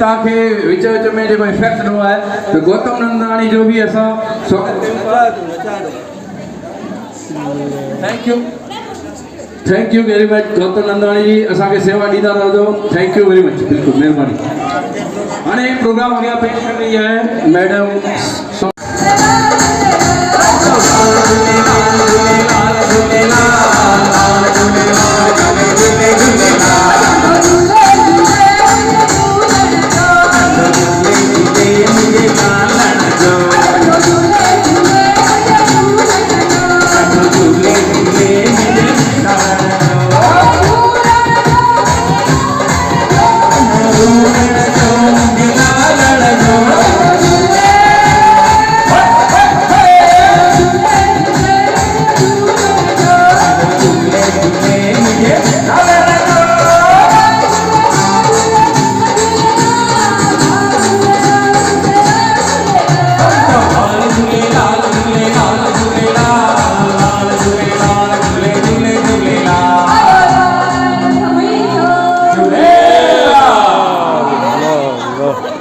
ताकि विच विच में जो इफेक्ट नो है तो गौतम नंदानी जो भी ऐसा thank you very much Gautam Nandani ji असा के सेवा दीदा रहो थैंक यू वेरी मच बिल्कुल मेहरबानी हाने प्रोग्राम अगे पेश कर रही है मैडम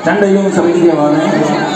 चंड समिति के हवाले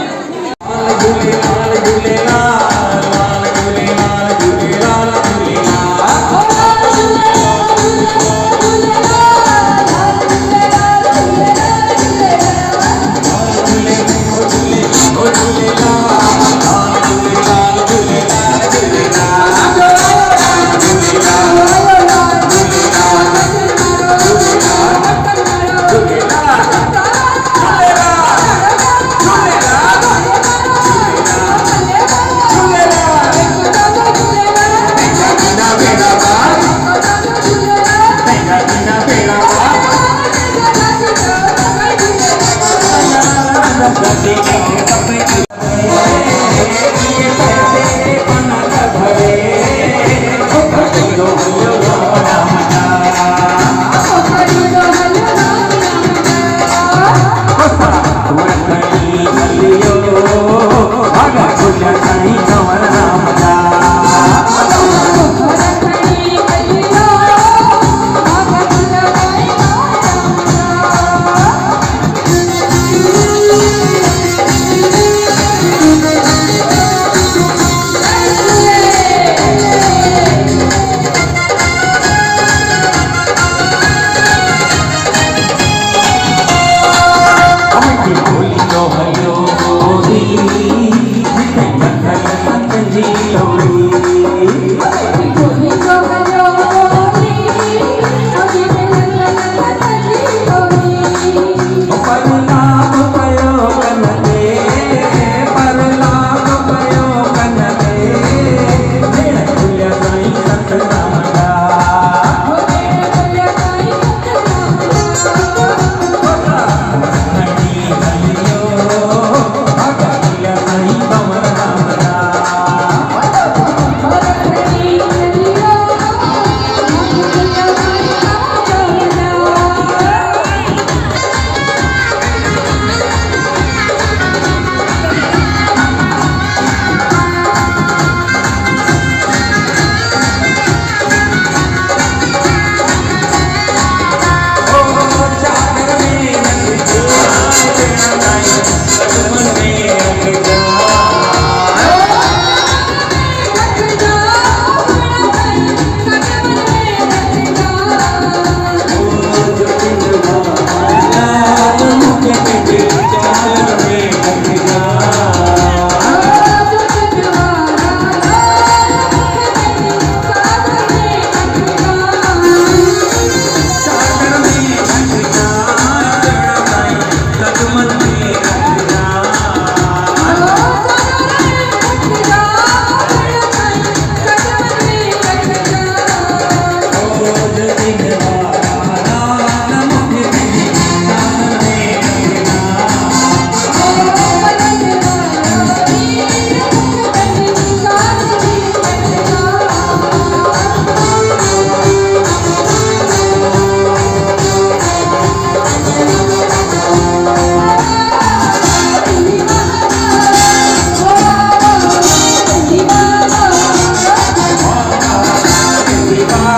Bye.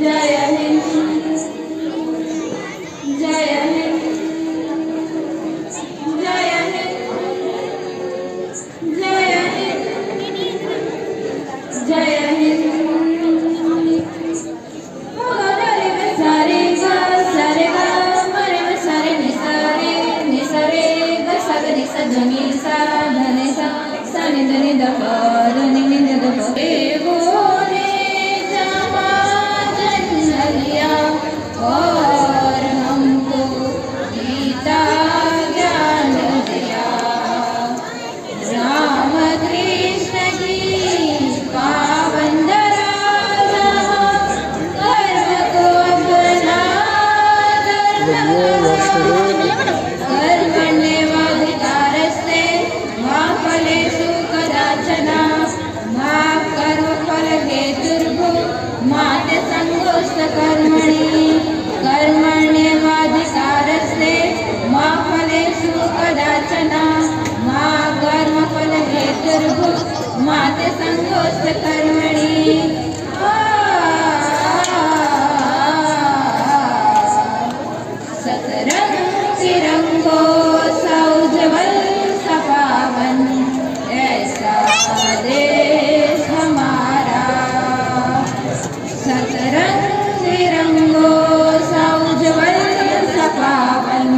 जय हिंद, जय हिंद, जय हिंद, जय हिंद, जय हिंद। मगरे में सारे गा मरे में सारे निसारे ग सग निसा जमी सा धने सा साने धने दफा धने निंदे दफा बोले जमा जन्नलिया और हमको गीता ज्ञान दिया। राम कृष्ण की पावन धरा कर्म को अपना कर्मण्येवाधिकारस्ते मा फलेषु कदाचन मा कर्मफलहेतुर्भुः मा ते संगोऽस्तकर्मणि। कर्मण्येवाधिकारस्ते मा फलेषु कदाचन मा कर्मफलहेतुर्भुः मा ते संगोऽस्तकर्मणि। सतरंगी रंगो सौजवल सपावन ऐसा देश हमारा। सतरंगी रंगो सौजवल सपावन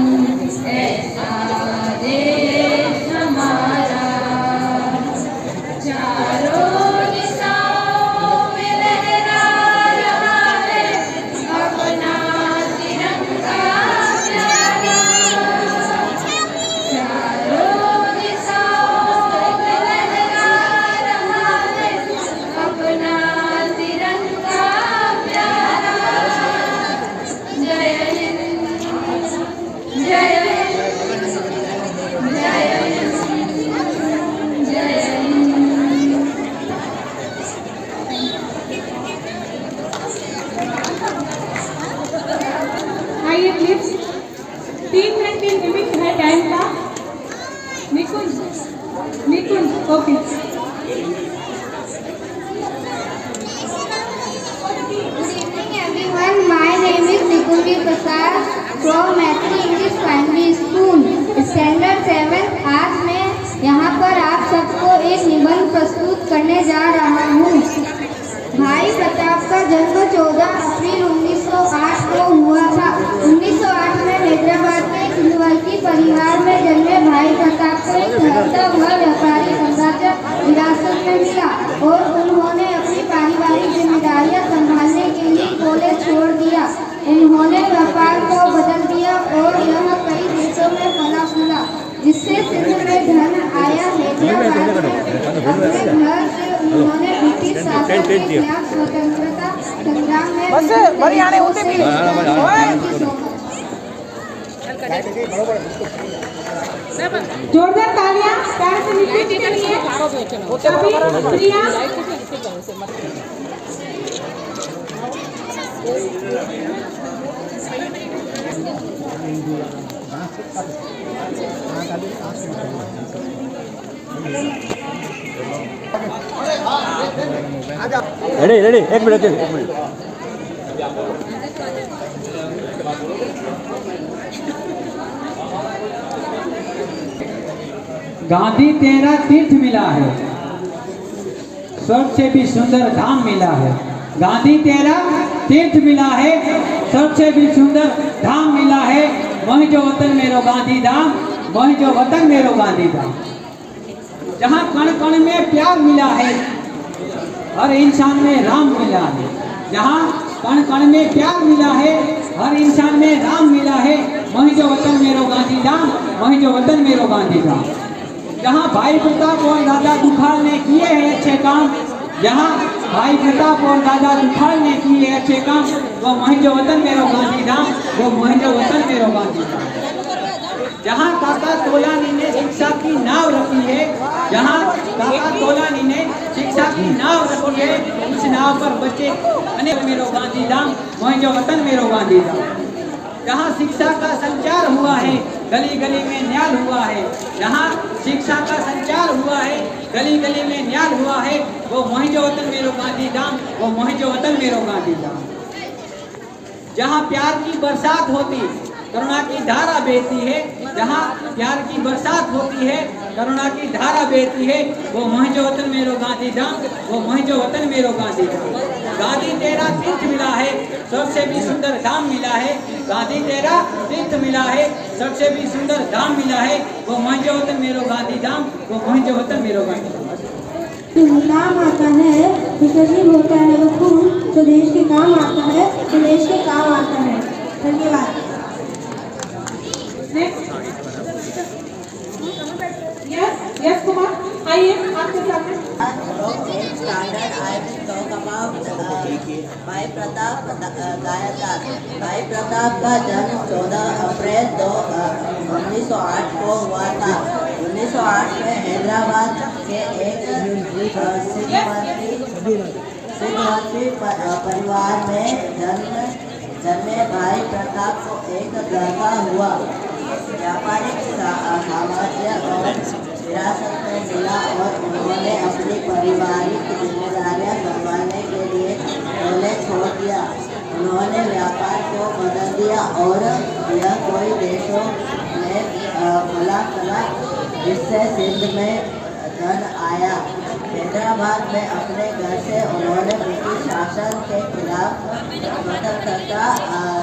ऐसा देश हमारा। चारों दिशाओं में लहरा रहा है अपना तिरंगा प्यारा। चारों दिशाओं में लहरा रहा है अपना तिरंगा प्यारा। जय हिंद, जय हिंद, जय हिंद, जय हिंद। आइए प्लीज, 3 मिनट की लिमिट है टाइम का। निकुंज, निकुंज, okay. Good evening everyone. My name is Nikunji Prasad from Maitri English Primary School, Standard 7। आज मैं यहाँ पर आप सबको एक निबंध प्रस्तुत करने जा रहा हूँ। भाई प्रताप का जन्म 14 अप्रैल 1908 को हुआ था। 1908 में हैदराबाद के एक निवासी परिवार में जन्मे भाई प्रताप को एक ढलता हुआ व्यापारी साम्राज्य विरासत में मिला और उन्होंने अपनी पारिवारिक जिम्मेदारियां संभालने के लिए कॉलेज छोड़ दिया। उन्होंने व्यापार को बदल दिया और यह कई देशों में फला फूला, जिससे सिंध में धन आया। हैदराबाद में अपने घर से उन्होंने ब्रिटिश शासन के खिलाफ स्वतंत्रता संग्राम में जोरदार तालियां प्यार से निकुंज के लिए। सभी प्रिया रेडी रेडी, एक मिनट। गांधी तेरा तीर्थ मिला है, स्वर्ग से भी सुंदर धाम मिला है। गांधी तेरा तीर्थ मिला है, स्वर्ग से भी सुंदर धाम मिला है। वही जो वतन मेरो गांधी धाम, वही जो वतन मेरो गांधी धाम। जहाँ कण कण में प्यार मिला है, हर इंसान में राम मिला है। जहाँ कण कण में प्यार मिला है, हर इंसान में राम मिला है। वही जो वतन मेरो गांधी धाम, वही जो वतन मेरो गांधी धाम। जहाँ भाई प्रताप और दादा दुखाल ने किए हैं अच्छे काम, जहाँ भाई प्रताप और दादा दुखाल ने किए अच्छे काम, वो वही जो वतन मेरो गांधी धाम, वो वही जो वतन मेरो गांधी धाम। जहाँ काका तोलानी ने शिक्षा की नाव रखी है, जहाँ काका तोलानी ने शिक्षा की नाव रखी है, उस नाव पर बच्चे अनेक मेरो गांधी धाम, वही जो वतन मेरो गांधी धाम। जहाँ शिक्षा का संचार हुआ है, गली गली में न्याय हुआ है। जहाँ शिक्षा का संचार हुआ है, गली गली में न्याय हुआ है, वो वही जो वतन मेरो गांधी धाम, वो वही जो वतन मेरो गांधी धाम। जहाँ प्यार की बरसात होती करुणा की धारा बहती है, जहाँ प्यार की बरसात होती है करुणा की धारा बहती है, वो महजो वतन मेरो गांधी धाम, वो महजो वतन मेरो गांधी धाम। गांधी तेरा तीर्थ मिला है, सबसे भी सुंदर धाम मिला है। गांधी तेरा तीर्थ मिला है, सबसे भी सुंदर धाम मिला है, वो महजो वतन मेरो गांधी धाम, वो महजो वतन मेरो गांधी धाम। काम आता है, विकसित होता है वो खून, तो देश के काम आता है, तो देश के काम आता है। धन्यवाद। यस कुमार, आइए आपके सामने। Standard, I will talk about भाई प्रताप गायकवाड़। भाई प्रताप का जन्म 14 अप्रैल 1908 को हुआ था। 1908 में हैदराबाद के एक सिद्धवंशी परिवार में जन्मे भाई प्रताप को एक लड़का हुआ। व्यापारिक साम्राज्य और विरासत में मिला और उन्होंने अपनी पारिवारिक जिम्मेदारियां संभालने के लिए कॉलेज छोड़ दिया। उन्होंने व्यापार को बदल दिया और यह कई देशों में खुला चला, जिससे सिंध में धन आया। हैदराबाद में अपने घर से उन्होंने ब्रिटिश शासन के खिलाफ स्वतंत्रता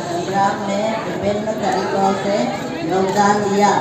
संग्राम में विभिन्न तरीकों से योगदान दिया।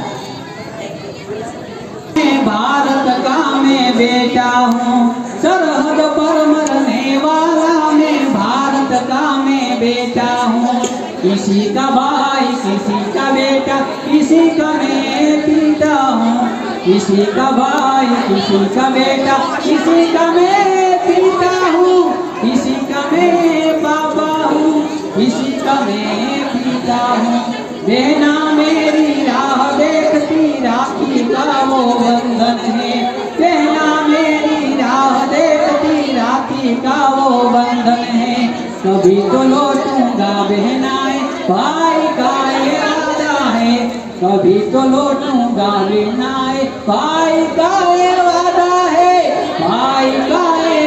भारत का मैं बेटा हूँ, सरहद पर मरने वाला मैं भारत का मैं बेटा हूँ। किसी का भाई, किसी का बेटा, किसी का मैं पिता हूँ। किसी का भाई, किसी का बेटा, किसी का मैं पिता हूँ। किसी का मैं बाबा हूँ, किसी का मैं पिता हूँ। बहना मेरी राह देखती, राखी का वो बंधन है। बहना मेरी राह देखती, राखी का वो बंधन है। कभी तो लौटूंगा बहनाए, भाई का इरादा है। कभी तो लौटूंगा बहनाए, भाई का वादा है। भाई का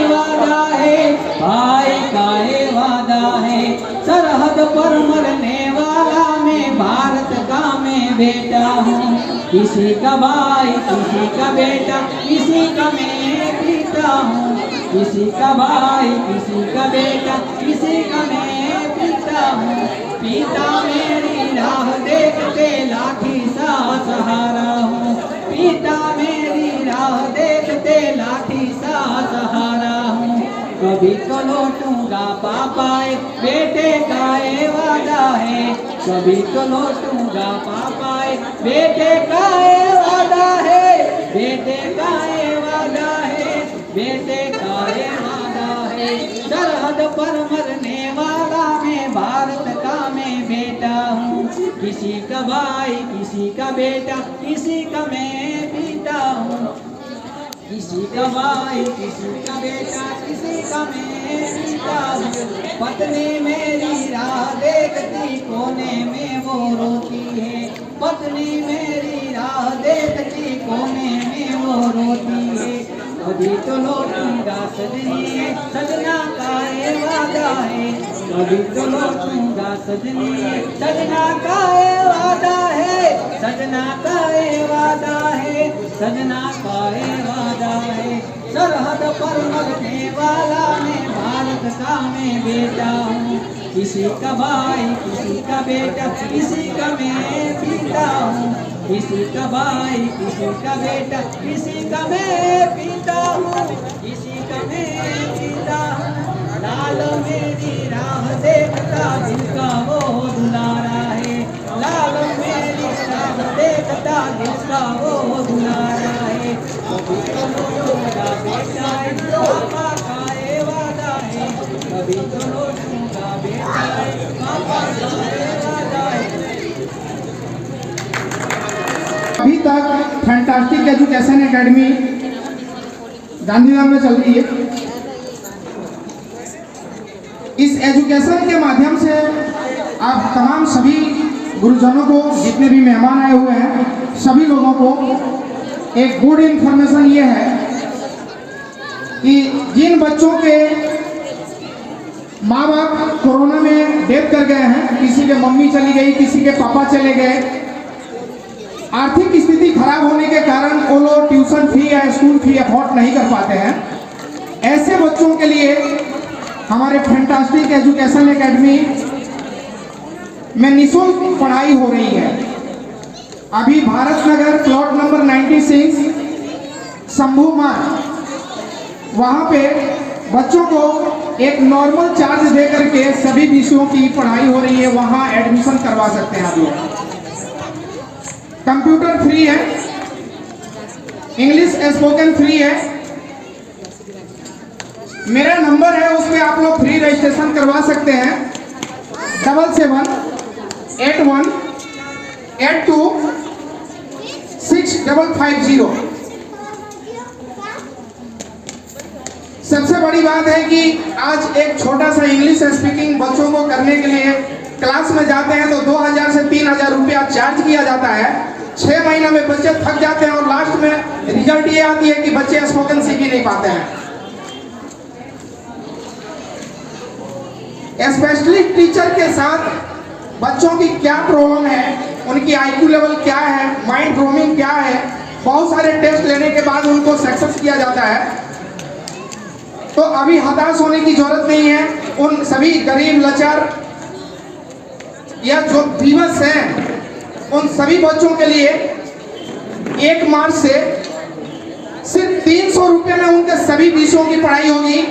वादा है, भाई का वादा है। सरहद पर मरने वाला मैं भारत का मैं बेटा हूँ। किसी का भाई, किसी का बेटा, किसी का मैं पिता हूँ। किसी का भाई, किसी का बेटा, किसी का मैं पिता हूँ। पिता मेरी राह देखते लाठी सा सहारा हूँ। पिता मेरी राह देखते लाठी सा सहारा हूँ। कभी तो लौटूंगा पापाए, बेटे का ये वादा है। कभी तो लौटूंगा पापाए, बेटे का ये वादा है। बेटे का ये वादा है, बेटे का ये वादा है। सरहद पर मरने वाला मैं भारत का मैं बेटा हूँ। किसी का भाई, किसी का बेटा, किसी का मैं पिता हूँ। किसी का भाई, किसी का बेटा, किसी का मैं पिता हूँ। पत्नी मेरी राह देखती, कोने में वो रोती है। पत्नी मेरी राह देखती, कोने में वो रोती है। कभी तो लौटूंगा सजनी, सजना का ये वादा है। कभी तो लौटूंगा सजनी, सजना का ये वादा है। सजना का ये वादा है, सजना का ये वादा है। सरहद पर मरने वाला मैं भारत का मैं बेटा हूँ। किसी का भाई, किसी का बेटा, किसी का मैं पिता हूँ। किसी का भाई, किसी का बेटा, किसी का मैं पिता हूँ। किसी का मैं पिता हूँ। लाल मेरी राह देखता, दिल का वो दुलारा है। लाल मेरी राह देखता, दिल का वो दुलारा है। कभी तो लौटूंगा बेटा, पापा का ये वादा है। कभी तो लौटूंगा बेटा, पापा का ये वादा है। अभी तक फैंटास्टिक एजुकेशन एकेडमी गांधीधाम में चल रही है। इस एजुकेशन के माध्यम से आप तमाम सभी गुरुजनों को, जितने भी मेहमान आए हुए हैं, सभी लोगों को एक गुड इन्फॉर्मेशन ये है कि जिन बच्चों के माँ बाप कोरोना में डेथ कर गए हैं, किसी के मम्मी चली गई, किसी के पापा चले गए। आर्थिक स्थिति खराब होने के कारण वो लोग ट्यूशन फी या स्कूल फी अफोर्ड नहीं कर पाते हैं। ऐसे बच्चों के लिए हमारे फैंटास्टिक एजुकेशन एकेडमी में निःशुल्क पढ़ाई हो रही है। अभी भारत नगर प्लॉट नंबर 96 शंभू मार्ग, वहाँ पे बच्चों को एक नॉर्मल चार्ज दे करके सभी विषयों की पढ़ाई हो रही है, वहाँ एडमिशन करवा सकते हैं आप लोग। कंप्यूटर फ्री है, इंग्लिश स्पोकन फ्री है। मेरा नंबर है, उस पर आप लोग फ्री रजिस्ट्रेशन करवा सकते हैं। 7781826550। सबसे बड़ी बात है कि आज एक छोटा सा इंग्लिश स्पीकिंग बच्चों को करने के लिए क्लास में जाते हैं तो 2000 से 3000 रुपया चार्ज किया जाता है। 6 महीने में बच्चे थक जाते हैं और लास्ट में रिजल्ट ये आती है कि बच्चे स्पोकन सीख ही नहीं पाते हैं। स्पेशलिस्ट टीचर के साथ बच्चों की क्या प्रॉब्लम है, उनकी IQ लेवल क्या है, माइंड रोमिंग क्या है, बहुत सारे टेस्ट लेने के बाद उनको सक्सेस किया जाता है। तो अभी हताश होने की जरूरत नहीं है। उन सभी गरीब लाचार या जो विवश हैं, उन सभी बच्चों के लिए 1 मार्च से सिर्फ 300 रुपये में उनके सभी विषयों की पढ़ाई होगी।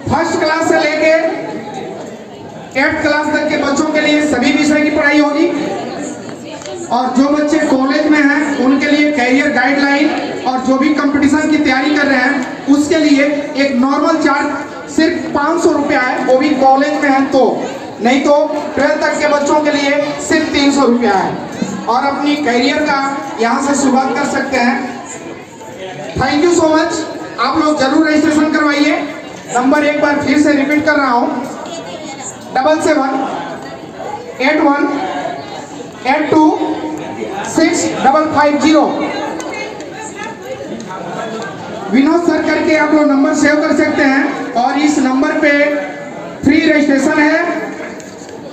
फर्स्ट क्लास से लेके 8th क्लास तक के बच्चों के लिए सभी विषय की पढ़ाई होगी। और जो बच्चे कॉलेज में हैं उनके लिए कैरियर गाइडलाइन और जो भी कंपटीशन की तैयारी कर रहे हैं उसके लिए एक नॉर्मल चार्ज सिर्फ 500 रुपया है, वो भी कॉलेज में है तो, नहीं तो 12th तक के बच्चों के लिए सिर्फ 300 रुपया है और अपनी कैरियर का यहाँ से शुरुआत कर सकते हैं। Thank you so much. आप लोग जरूर रजिस्ट्रेशन करवाइए। नंबर एक बार फिर से रिपीट कर रहा हूँ, 7781826550। विनोद सर करके आप लोग नंबर सेव कर सकते हैं और इस नंबर पे फ्री रजिस्ट्रेशन है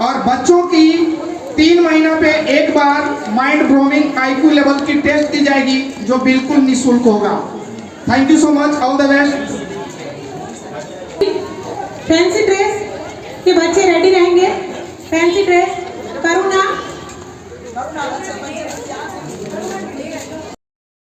और बच्चों की 3 महीना पे एक बार माइंड ब्रोमिंग IQ लेवल की टेस्ट की जाएगी जो बिल्कुल निःशुल्क होगा। Thank you so much, all the best. Fancy dress के बच्चे रेडी रहेंगे। Fancy dress